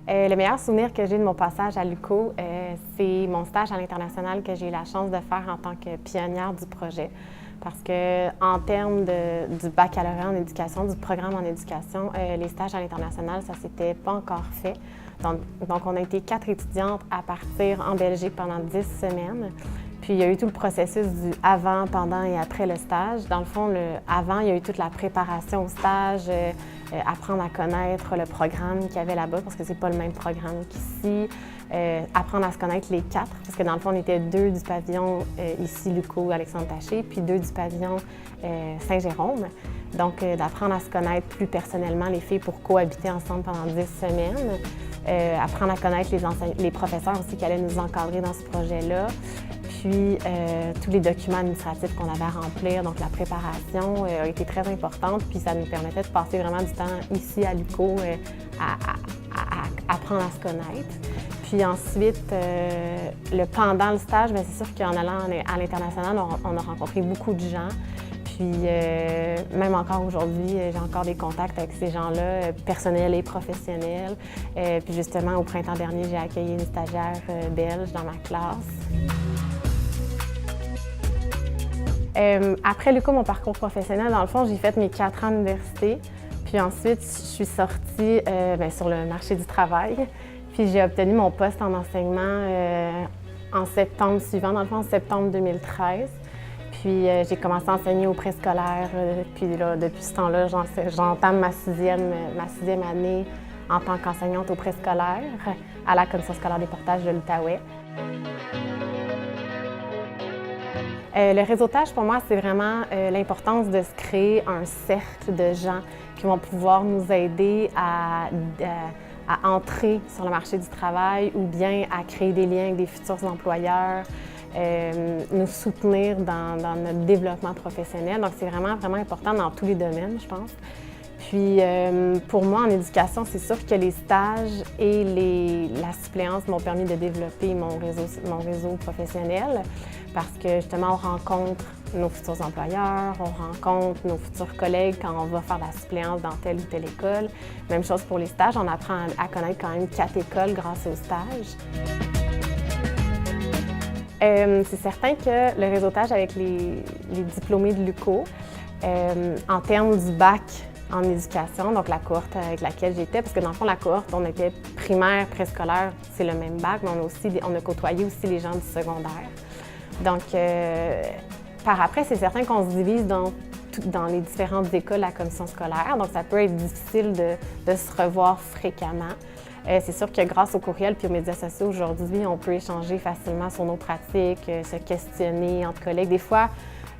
Le meilleur souvenir que j'ai de mon passage à l'UQO, c'est mon stage à l'international que j'ai eu la chance de faire en tant que pionnière du projet. Parce qu'en termes du baccalauréat en éducation, du programme en éducation, les stages à l'international, ça ne s'était pas encore fait. Donc, on a été 4 étudiantes à partir en Belgique pendant 10 semaines. Puis, il y a eu tout le processus du avant, pendant et après le stage. Dans le fond, avant, il y a eu toute la préparation au stage, apprendre à connaître le programme qu'il y avait là-bas, parce que c'est pas le même programme qu'ici. Apprendre à se connaître les 4, parce que dans le fond, on était 2 du pavillon ici, l'UQO, Alexandre-Taché, puis 2 du pavillon Saint-Jérôme. Donc, d'apprendre à se connaître plus personnellement, les filles, pour cohabiter ensemble pendant 10 semaines. Apprendre à connaître les professeurs aussi qui allaient nous encadrer dans ce projet-là. Puis, tous les documents administratifs qu'on avait à remplir, donc la préparation a été très importante, puis ça nous permettait de passer vraiment du temps ici à l'UQO à apprendre à se connaître. Puis ensuite, pendant le stage, bien, c'est sûr qu'en allant à l'international, on a rencontré beaucoup de gens. Puis même encore aujourd'hui, j'ai encore des contacts avec ces gens-là, personnels et professionnels. Puis justement, au printemps dernier, j'ai accueilli une stagiaire belge dans ma classe. Après l'UQO, mon parcours professionnel, dans le fond, j'ai fait mes 4 ans d'université. Puis ensuite, je suis sortie sur le marché du travail. Puis j'ai obtenu mon poste en enseignement en septembre suivant, dans le fond, en septembre 2013. Puis j'ai commencé à enseigner au préscolaire. Puis là, depuis ce temps-là, j'entame ma sixième année en tant qu'enseignante au préscolaire à la Commission scolaire des portages de l'Outaouais. Le réseautage, pour moi, c'est vraiment l'importance de se créer un cercle de gens qui vont pouvoir nous aider à entrer sur le marché du travail ou bien à créer des liens avec des futurs employeurs, nous soutenir dans notre développement professionnel. Donc, c'est vraiment, vraiment important dans tous les domaines, je pense. Puis, pour moi, en éducation, c'est sûr que les stages et la suppléance m'ont permis de développer mon réseau professionnel parce que, justement, on rencontre nos futurs employeurs, on rencontre nos futurs collègues quand on va faire la suppléance dans telle ou telle école. Même chose pour les stages, on apprend à connaître quand même 4 écoles grâce aux stages. C'est certain que le réseautage avec les diplômés de l'UQO, en termes du bac en éducation, donc la cohorte avec laquelle j'étais, parce que dans le fond, la cohorte, on était primaire, préscolaire, c'est le même bac, mais on a côtoyé aussi les gens du secondaire. Donc, par après, c'est certain qu'on se divise dans les différentes écoles de la commission scolaire, donc ça peut être difficile de se revoir fréquemment. C'est sûr que grâce aux courriels et aux médias sociaux aujourd'hui, on peut échanger facilement sur nos pratiques, se questionner entre collègues. Des fois,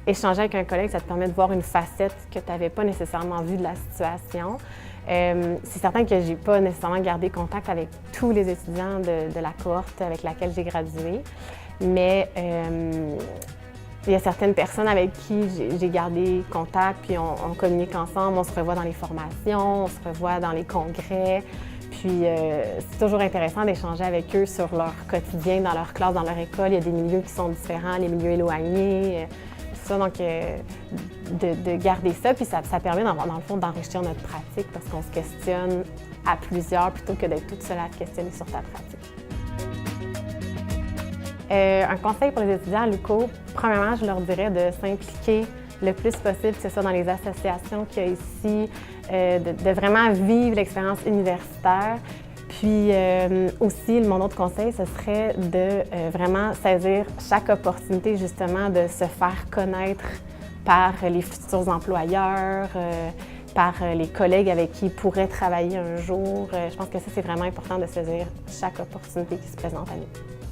échanger avec un collègue, ça te permet de voir une facette que tu n'avais pas nécessairement vue de la situation. C'est certain que je n'ai pas nécessairement gardé contact avec tous les étudiants de la cohorte avec laquelle j'ai gradué, mais il y a certaines personnes avec qui j'ai gardé contact, puis on communique ensemble, on se revoit dans les formations, on se revoit dans les congrès. Puis c'est toujours intéressant d'échanger avec eux sur leur quotidien, dans leur classe, dans leur école. Il y a des milieux qui sont différents, les milieux éloignés, tout ça. Donc, de garder ça, puis ça permet, dans le fond, d'enrichir notre pratique parce qu'on se questionne à plusieurs plutôt que d'être toute seule à te questionner sur ta pratique. Un conseil pour les étudiants à l'UQO, premièrement, je leur dirais de s'impliquer le plus possible, que ce soit dans les associations qu'il y a ici, de vraiment vivre l'expérience universitaire. Puis aussi, mon autre conseil, ce serait de vraiment saisir chaque opportunité justement de se faire connaître par les futurs employeurs, par les collègues avec qui ils pourraient travailler un jour. Je pense que ça, c'est vraiment important de saisir chaque opportunité qui se présente à nous.